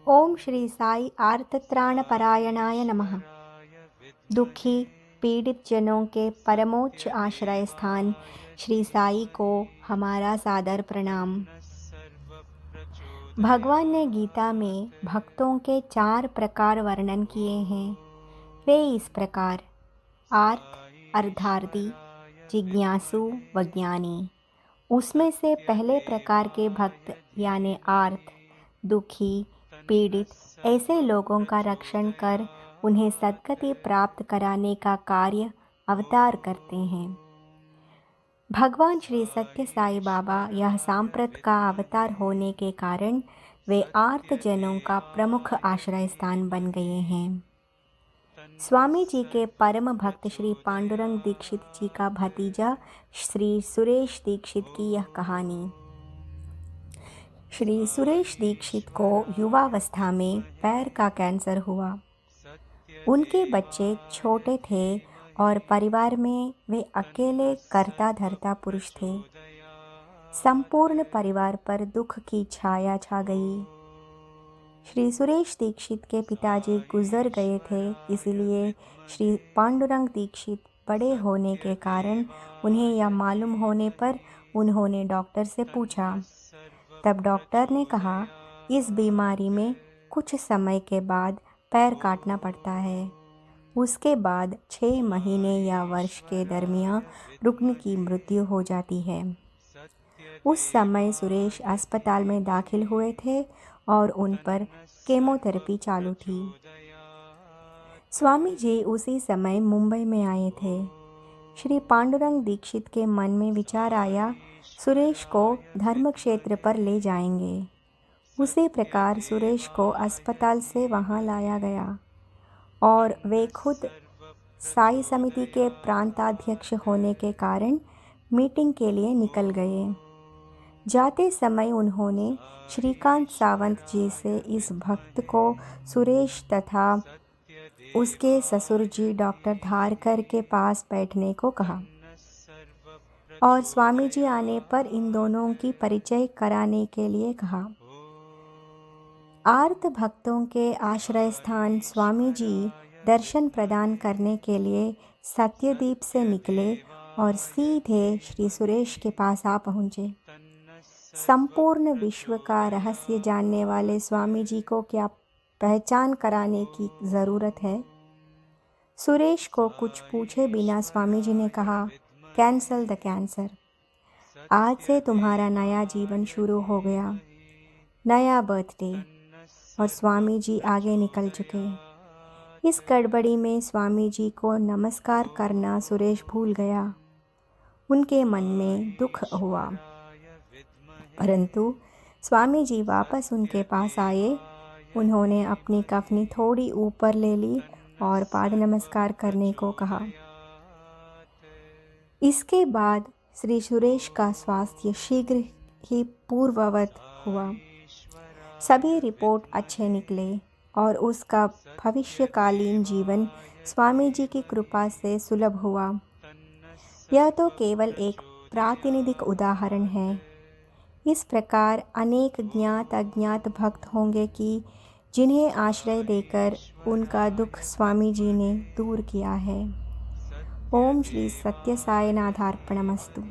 ओम श्री साई आर्तत्राणपरायणाय नमः। दुखी पीड़ित जनों के परमोच्च आश्रय स्थान श्री साई को हमारा सादर प्रणाम। भगवान ने गीता में भक्तों के 4 प्रकार वर्णन किए हैं। वे इस प्रकार: आर्त, अर्थार्थी, जिज्ञासु व ज्ञानी। उसमें से पहले प्रकार के भक्त यानी आर्त, दुखी, पीड़ित ऐसे लोगों का रक्षण कर उन्हें सद्गति प्राप्त कराने का कार्य अवतार करते हैं। भगवान श्री सत्य साई बाबा यह सांप्रत का अवतार होने के कारण वे आर्त जनों का प्रमुख आश्रय स्थान बन गए हैं। स्वामी जी के परम भक्त श्री पांडुरंग दीक्षित जी का भतीजा श्री सुरेश दीक्षित की यह कहानी। श्री सुरेश दीक्षित को युवावस्था में पैर का कैंसर हुआ। उनके बच्चे छोटे थे और परिवार में वे अकेले कर्ता धर्ता पुरुष थे। संपूर्ण परिवार पर दुख की छाया छा गई। श्री सुरेश दीक्षित के पिताजी गुजर गए थे, इसलिए श्री पांडुरंग दीक्षित बड़े होने के कारण उन्हें यह मालूम होने पर उन्होंने डॉक्टर से पूछा। तब डॉक्टर ने कहा, इस बीमारी में कुछ समय के बाद पैर काटना पड़ता है। उसके बाद 6 महीने या वर्ष के दरमियान रुग्ण की मृत्यु हो जाती है। उस समय सुरेश अस्पताल में दाखिल हुए थे और उन पर केमोथेरेपी चालू थी। स्वामी जी उसी समय मुंबई में आए थे। श्री पांडुरंग दीक्षित के मन में विचार आया, सुरेश को धर्म क्षेत्र पर ले जाएंगे। उसी प्रकार सुरेश को अस्पताल से वहां लाया गया और वे खुद साई समिति के प्रांताध्यक्ष होने के कारण मीटिंग के लिए निकल गए। जाते समय उन्होंने श्रीकांत सावंत जी से इस भक्त को सुरेश तथा उसके ससुर जी डॉक्टर धारकर के पास बैठने को कहा और स्वामी जी आने पर इन दोनों की परिचय कराने के लिए कहा। आर्त भक्तों के आश्रय स्थान स्वामी जी दर्शन प्रदान करने के लिए सत्यदीप से निकले और सीधे श्री सुरेश के पास आ पहुँचे। संपूर्ण विश्व का रहस्य जानने वाले स्वामी जी को क्या पहचान कराने की ज़रूरत है। सुरेश को कुछ पूछे बिना स्वामी जी ने कहा, कैंसल द कैंसर। आज से तुम्हारा नया जीवन शुरू हो गया, नया बर्थडे। और स्वामी जी आगे निकल चुके। इस गड़बड़ी में स्वामी जी को नमस्कार करना सुरेश भूल गया। उनके मन में दुख हुआ, परंतु स्वामी जी वापस उनके पास आए। उन्होंने अपनी कफनी थोड़ी ऊपर ले ली और पाद नमस्कार करने को कहा। इसके बाद श्री सुरेश का स्वास्थ्य शीघ्र ही पूर्ववत हुआ। सभी रिपोर्ट अच्छे निकले और उसका भविष्यकालीन जीवन स्वामी जी की कृपा से सुलभ हुआ। यह तो केवल एक प्रातिनिधिक उदाहरण है। इस प्रकार अनेक ज्ञात अज्ञात भक्त होंगे कि जिन्हें आश्रय देकर उनका दुख स्वामी जी ने दूर किया है। ओम श्री सत्य साई नाथार्पणमस्तु।